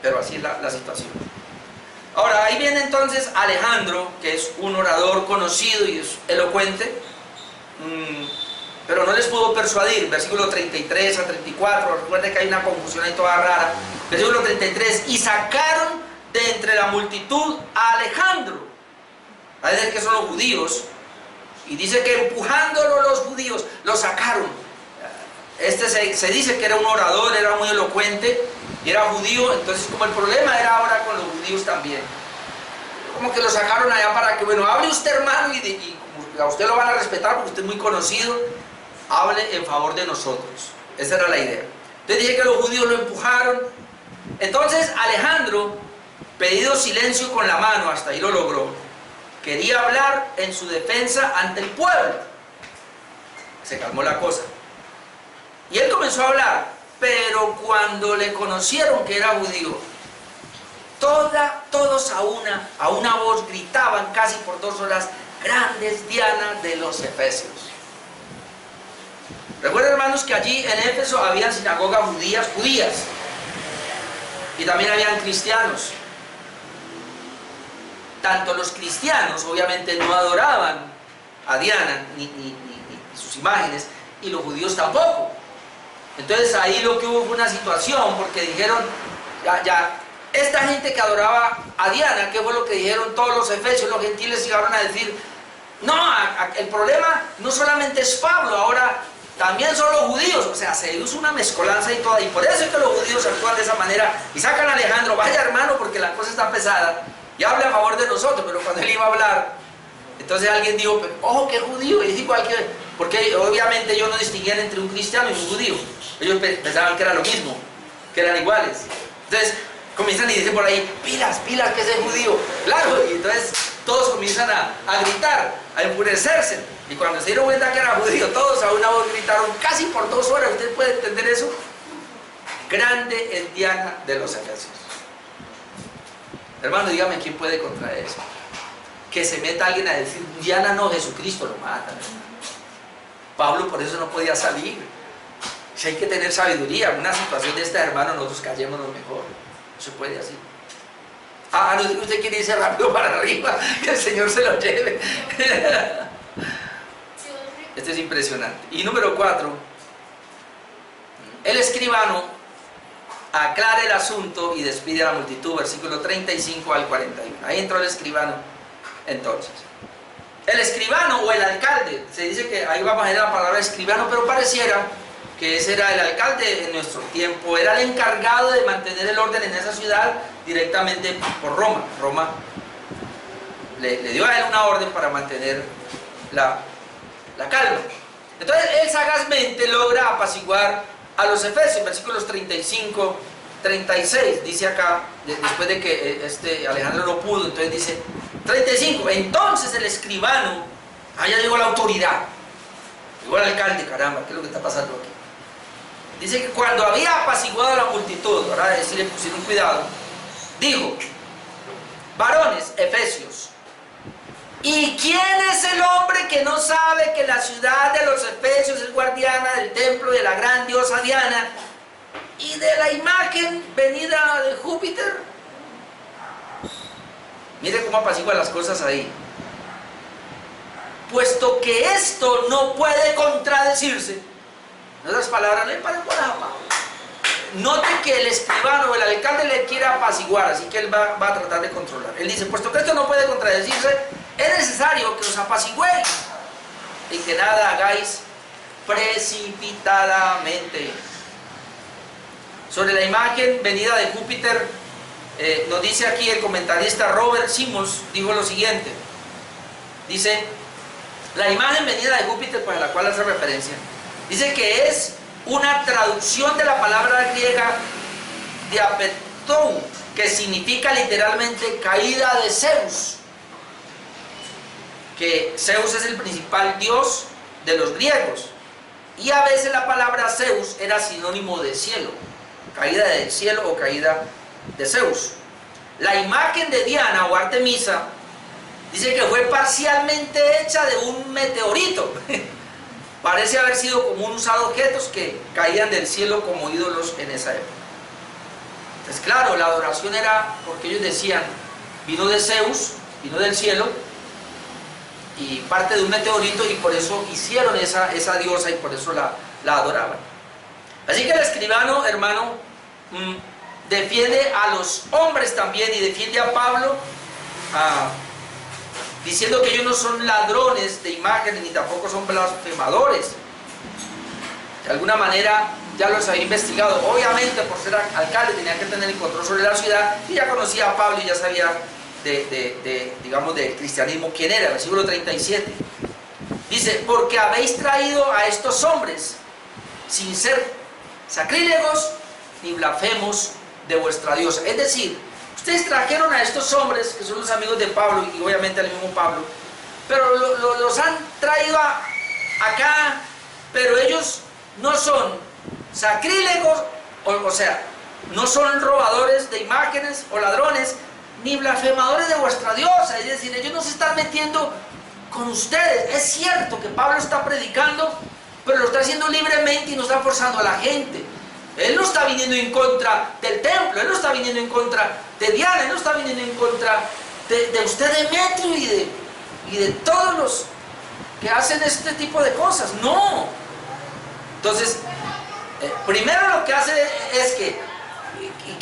Pero así es la situación. Ahora, ahí viene entonces Alejandro, que es un orador conocido y es elocuente, pero no les pudo persuadir. Versículo 33 a 34, recuerden que hay una confusión ahí toda rara. Versículo 33, y sacaron de entre la multitud a Alejandro, a decir que son los judíos, y dice que empujándolo los judíos, lo sacaron. Se dice que era un orador, era muy elocuente, y era judío, entonces como el problema era ahora con los judíos también, como que lo sacaron allá para que, bueno, hable usted, hermano, y como a usted lo van a respetar porque usted es muy conocido, hable en favor de nosotros. Esa era la idea. Entonces dije que los judíos lo empujaron. Entonces Alejandro, pedido silencio con la mano, hasta ahí lo logró, quería hablar en su defensa ante el pueblo. Se calmó la cosa. Y él comenzó a hablar, pero cuando le conocieron que era judío, todos a una voz gritaban casi por 2 horas, grandes Diana de los Efesios. Recuerden, hermanos, que allí en Éfeso había sinagogas judías, y también habían cristianos. Tanto los cristianos obviamente no adoraban a Diana ni sus imágenes, y los judíos tampoco. Entonces ahí lo que hubo fue una situación, porque dijeron, esta gente que adoraba a Diana, ¿qué fue lo que dijeron todos los efesios, los gentiles? Llegaron a decir, no, el problema no solamente es Pablo, ahora también son los judíos. O sea, se hizo una mezcolanza y toda, y por eso es que los judíos actúan de esa manera, y sacan a Alejandro, vaya hermano, porque la cosa está pesada, y habla a favor de nosotros. Pero cuando él iba a hablar, Entonces alguien dijo, ojo, que judío, y es igual que... Porque obviamente ellos no distinguían entre un cristiano y un judío. Ellos pensaban que era lo mismo, que eran iguales. Entonces comienzan y dicen por ahí, pilas, pilas, que ese judío. Claro, y entonces todos comienzan a gritar, a enfurecerse. Y cuando se dieron cuenta que era judío, todos a una voz gritaron casi por 2 horas. ¿Usted puede entender eso? Grande es Diana de los Efesios. Hermano, dígame quién puede contra eso. Que se meta alguien a decir, Diana no, Jesucristo lo mata. Pablo por eso no podía salir. Si hay que tener sabiduría, en una situación de esta, hermano, nosotros callémonos mejor. No se puede así. No dice usted quiere irse rápido para arriba, que el Señor se lo lleve. Esto es impresionante. Y número 4, el escribano aclara el asunto y despide a la multitud, versículo 35 al 41. Ahí entró el escribano entonces. El escribano o el alcalde, se dice que ahí vamos a ver la palabra escribano, pero pareciera que ese era el alcalde en nuestro tiempo, era el encargado de mantener el orden en esa ciudad directamente por Roma. Roma le dio a él una orden para mantener la calma. Entonces él sagazmente logra apaciguar a los efesios, versículos 35, 36, dice acá, después de que Alejandro no pudo, entonces dice 35, entonces el escribano, ya llegó la autoridad, llegó el alcalde, caramba, ¿qué es lo que está pasando aquí? Dice que cuando había apaciguado a la multitud, ahora sí le pusieron cuidado, dijo, varones, efesios, ¿y quién es el hombre que no sabe que la ciudad de los efesios es guardiana del templo de la gran diosa Diana y de la imagen venida de Júpiter? Mire cómo apacigua las cosas ahí. Puesto que esto no puede contradecirse, en otras palabras, no le paren por la mano. Note que el escribano o el alcalde le quiere apaciguar, así que él va a tratar de controlar. Él dice, puesto que esto no puede contradecirse, es necesario que os apacigüéis y que nada hagáis precipitadamente. Sobre la imagen venida de Júpiter, nos dice aquí el comentarista Robert Simmons, dijo lo siguiente. Dice, la imagen venida de Júpiter, pues a la cual hace referencia, dice que es una traducción de la palabra griega diapetou, que significa literalmente caída de Zeus. Que Zeus es el principal dios de los griegos. Y a veces la palabra Zeus era sinónimo de cielo. Caída del cielo o caída de Zeus. La imagen de Diana o Artemisa dice que fue parcialmente hecha de un meteorito. Parece haber sido como unos objetos que caían del cielo como ídolos en esa época. Entonces claro, la adoración era porque ellos decían, vino de Zeus, vino del cielo y parte de un meteorito, y por eso hicieron esa diosa y por eso la adoraban. Así que el escribano, hermano, defiende a los hombres también y defiende a Pablo diciendo que ellos no son ladrones de imágenes ni tampoco son blasfemadores. De alguna manera ya los había investigado. Obviamente por ser alcalde tenía que tener el control sobre la ciudad y ya conocía a Pablo y ya sabía digamos, del cristianismo quién era. Versículo 37 dice, porque habéis traído a estos hombres sin ser sacrílegos ni blasfemos de vuestra diosa. Es decir, ustedes trajeron a estos hombres que son los amigos de Pablo y obviamente al mismo Pablo, pero los han traído acá, pero ellos no son sacrílegos, o sea, no son robadores de imágenes o ladrones, ni blasfemadores de vuestra diosa. Es decir, ellos no se están metiendo con ustedes. Es cierto que Pablo está predicando, pero lo está haciendo libremente y no está forzando a la gente. Él no está viniendo en contra del templo, él no está viniendo en contra de Diana, él no está viniendo en contra de usted, Demetrio, y de todos los que hacen este tipo de cosas. No. Entonces, primero lo que hace es que,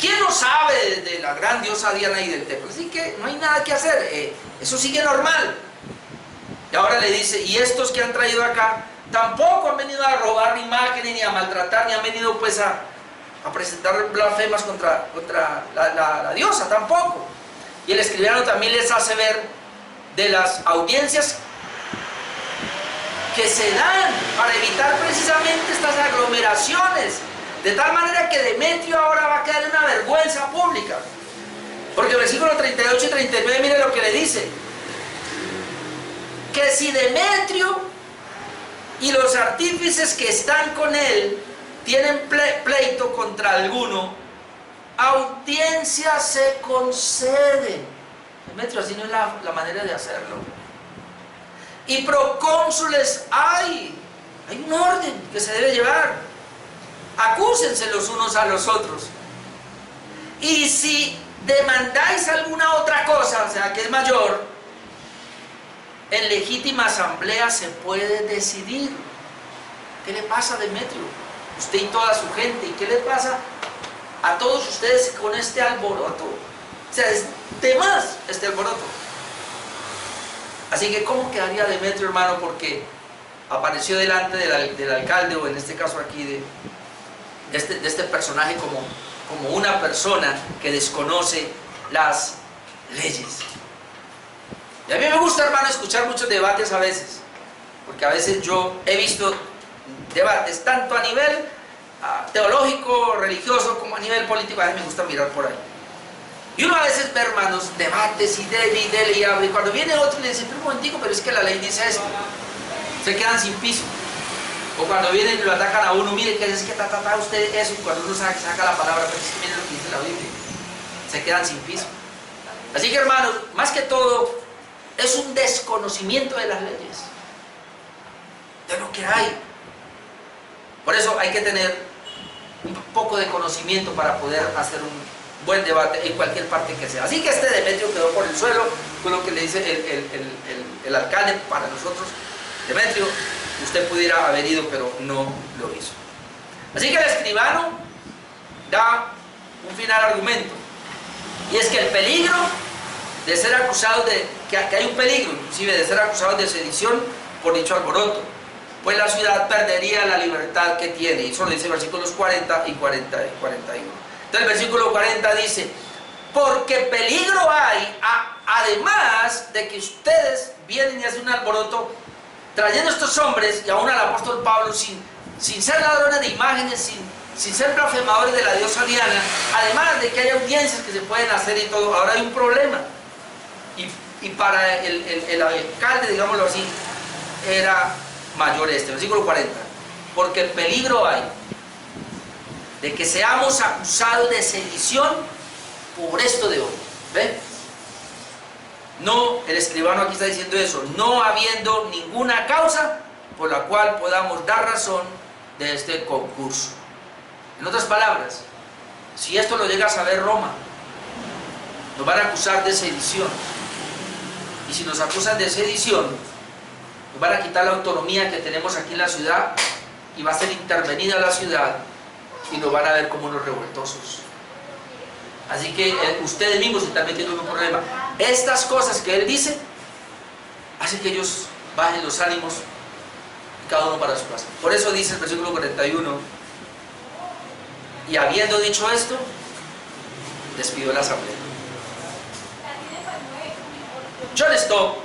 ¿quién no sabe de la gran diosa Diana y del templo? Así que no hay nada que hacer, eso sigue normal. Y ahora le dice, y estos que han traído acá tampoco han venido a robar imágenes ni a maltratar, ni han venido pues a presentar blasfemas contra la diosa, tampoco. Y el escribano también les hace ver de las audiencias que se dan para evitar precisamente estas aglomeraciones, de tal manera que Demetrio ahora va a quedar en una vergüenza pública. Porque el versículo 38 y 39, mire lo que le dice: que si Demetrio y los artífices que están con él tienen pleito contra alguno, audiencia se concede. Demetrio, así no es la manera de hacerlo. Y procónsules hay un orden que se debe llevar. Acúsense los unos a los otros. Y si demandáis alguna otra cosa, o sea, que es mayor, en legítima asamblea se puede decidir. ¿Qué le pasa a Demetrio? Usted y toda su gente. ¿Y qué le pasa a todos ustedes con este alboroto? O sea, es de más este alboroto. Así que, ¿cómo quedaría Demetrio, hermano? Porque apareció delante del alcalde, o en este caso aquí de este personaje como una persona que desconoce las leyes. Y a mí me gusta, hermano, escuchar muchos debates a veces, porque a veces yo he visto debates tanto a nivel teológico, religioso, como a nivel político. A veces me gusta mirar por ahí. Y uno a veces ve, hermanos, debates y dele y abre, y cuando viene otro y le dice: pero un momentico, pero es que la ley dice esto, se quedan sin piso. O cuando vienen y lo atacan a uno: mire, que es que usted eso, y cuando uno saca la palabra: pero es que mire lo que dice la Biblia, se quedan sin piso. Así que, hermanos, más que todo es un desconocimiento de las leyes, de lo que hay. Por eso hay que tener un poco de conocimiento para poder hacer un buen debate en cualquier parte que sea. Así que este Demetrio quedó por el suelo, con lo que le dice el alcalde para nosotros: Demetrio, usted pudiera haber ido, pero no lo hizo. Así que el escribano da un final argumento, y es que el peligro de ser acusados que hay un peligro inclusive de ser acusados de sedición por dicho alboroto, pues la ciudad perdería la libertad que tiene. Y eso lo dice versículos 40 y 41. Entonces el versículo 40 dice: porque peligro hay, además de que ustedes vienen y hacen un alboroto trayendo a estos hombres, y aún al apóstol Pablo, sin ser ladrones de imágenes, sin ser blasfemadores de la diosa Diana, además de que hay audiencias que se pueden hacer y todo. Ahora hay un problema, y para el alcalde, digámoslo así, era mayor este. Versículo 40: porque el peligro hay de que seamos acusados de sedición por esto de hoy. ¿Ve? No, el escribano aquí está diciendo eso: no habiendo ninguna causa por la cual podamos dar razón de este concurso. En otras palabras, si esto lo llega a saber Roma, nos van a acusar de sedición. Y si nos acusan de sedición, nos van a quitar la autonomía que tenemos aquí en la ciudad, y va a ser intervenida la ciudad, y nos van a ver como unos revoltosos. Así que ustedes mismos se están metiendo en un problema. Estas cosas que él dice hacen que ellos bajen los ánimos, y cada uno para su casa. Por eso dice el versículo 41: y habiendo dicho esto, despidió la asamblea. John Stott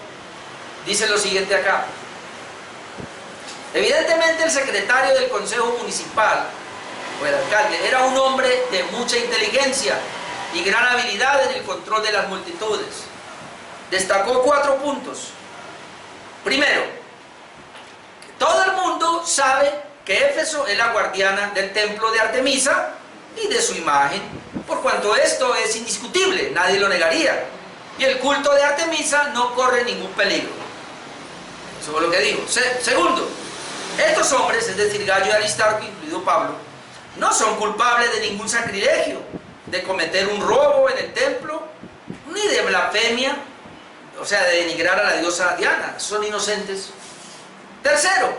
dice lo siguiente acá: evidentemente el secretario del consejo municipal, o el alcalde, era un hombre de mucha inteligencia y gran habilidad en el control de las multitudes. Destacó 4 puntos. Primero, que todo el mundo sabe que Éfeso es la guardiana del templo de Artemisa y de su imagen, por cuanto esto es indiscutible, nadie lo negaría, y el culto de Artemisa no corre ningún peligro. Eso es lo que dijo. Segundo, estos hombres, es decir, Gallo y Aristarco, incluido Pablo, no son culpables de ningún sacrilegio, de cometer un robo en el templo, ni de blasfemia, o sea, de denigrar a la diosa Diana. Son inocentes. Tercero,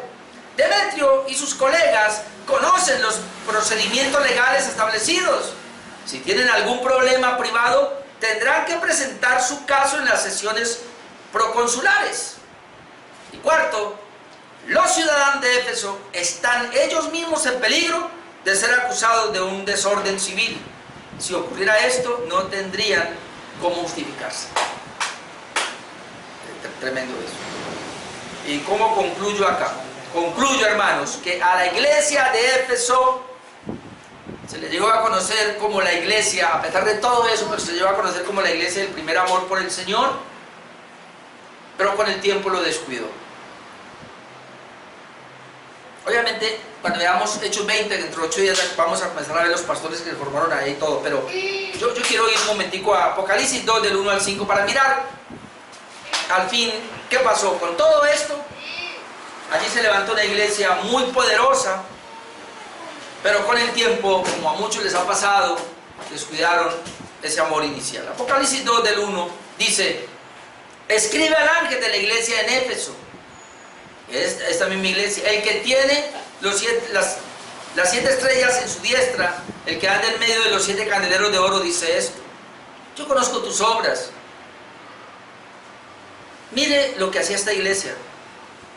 Demetrio y sus colegas conocen los procedimientos legales establecidos. Si tienen algún problema privado, tendrán que presentar su caso en las sesiones proconsulares. Y cuarto, los ciudadanos de Éfeso están ellos mismos en peligro de ser acusados de un desorden civil. Si ocurriera esto, no tendrían cómo justificarse. Tremendo eso. ¿Y cómo concluyo acá? Concluyo, hermanos, que a la iglesia de Éfeso se le llegó a conocer como la iglesia, a pesar de todo eso, pero se llegó a conocer como la iglesia del primer amor por el Señor, pero con el tiempo lo descuidó. Obviamente, cuando veamos Hechos 20, dentro de 8 días vamos a comenzar a ver los pastores que se formaron ahí y todo, pero yo quiero ir un momentico a Apocalipsis 2, del 1 al 5, para mirar al fin qué pasó con todo esto. Allí se levantó una iglesia muy poderosa, pero con el tiempo, como a muchos les ha pasado, descuidaron ese amor inicial. Apocalipsis 2, del 1, dice: escribe al ángel de la iglesia en Éfeso, esta misma iglesia, el que tiene las 7 estrellas en su diestra, el que anda en medio de los 7 candeleros de oro, dice esto: yo conozco tus obras. Mire lo que hacía esta iglesia,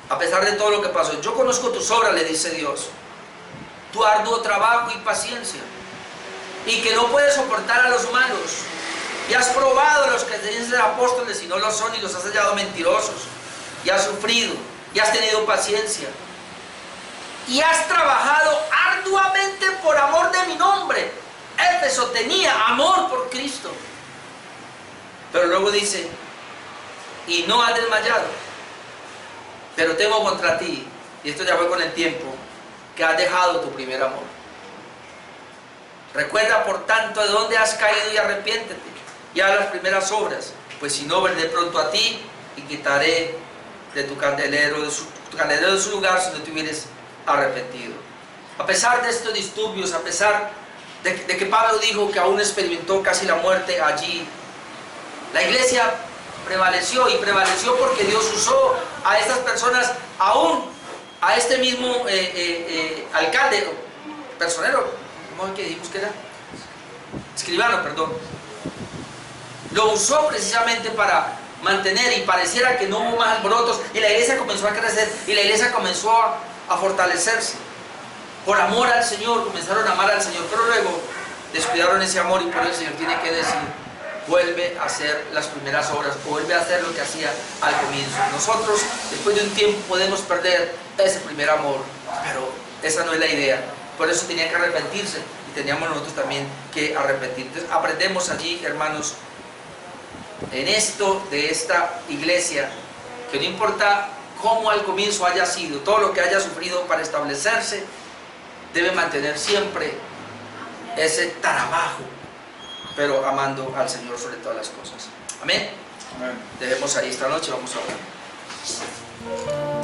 a pesar de todo lo que pasó. Yo conozco tus obras, le dice Dios, tu arduo trabajo y paciencia, y que no puedes soportar a los malos, y has probado a los que dicen ser apóstoles y no lo son, y los has hallado mentirosos, y has sufrido, y has tenido paciencia, y has trabajado arduamente por amor de mi nombre. Éfeso tenía amor por Cristo, pero luego dice: y no has desmayado, pero temo contra ti, y esto ya fue con el tiempo, que has dejado tu primer amor. Recuerda por tanto de dónde has caído y arrepiéntete, y haz las primeras obras, pues si no, vendré pronto a ti y quitaré de tu candelero de su lugar si no te hubieres arrepentido. A pesar de estos disturbios, a pesar de que Pablo dijo que aún experimentó casi la muerte allí, la iglesia prevaleció, y prevaleció porque Dios usó a estas personas, aún a este mismo alcalde, personero, ¿cómo es que dijimos que era? Escribano, perdón. Lo usó precisamente para mantener, y pareciera que no hubo más alborotos, y la iglesia comenzó a crecer, y la iglesia comenzó a fortalecerse. Por amor al Señor, comenzaron a amar al Señor, pero luego descuidaron ese amor, y por eso el Señor tiene que decir: vuelve a hacer las primeras obras, vuelve a hacer lo que hacía al comienzo. Nosotros, después de un tiempo, podemos perder ese primer amor, pero esa no es la idea. Por eso tenía que arrepentirse, y teníamos nosotros también que arrepentir. Entonces, aprendemos allí, hermanos, en esto de esta iglesia, que no importa cómo al comienzo haya sido, todo lo que haya sufrido para establecerse, debe mantener siempre ese trabajo, pero amando al Señor sobre todas las cosas. Amén. Amén. Dejemos ahí esta noche, vamos a orar.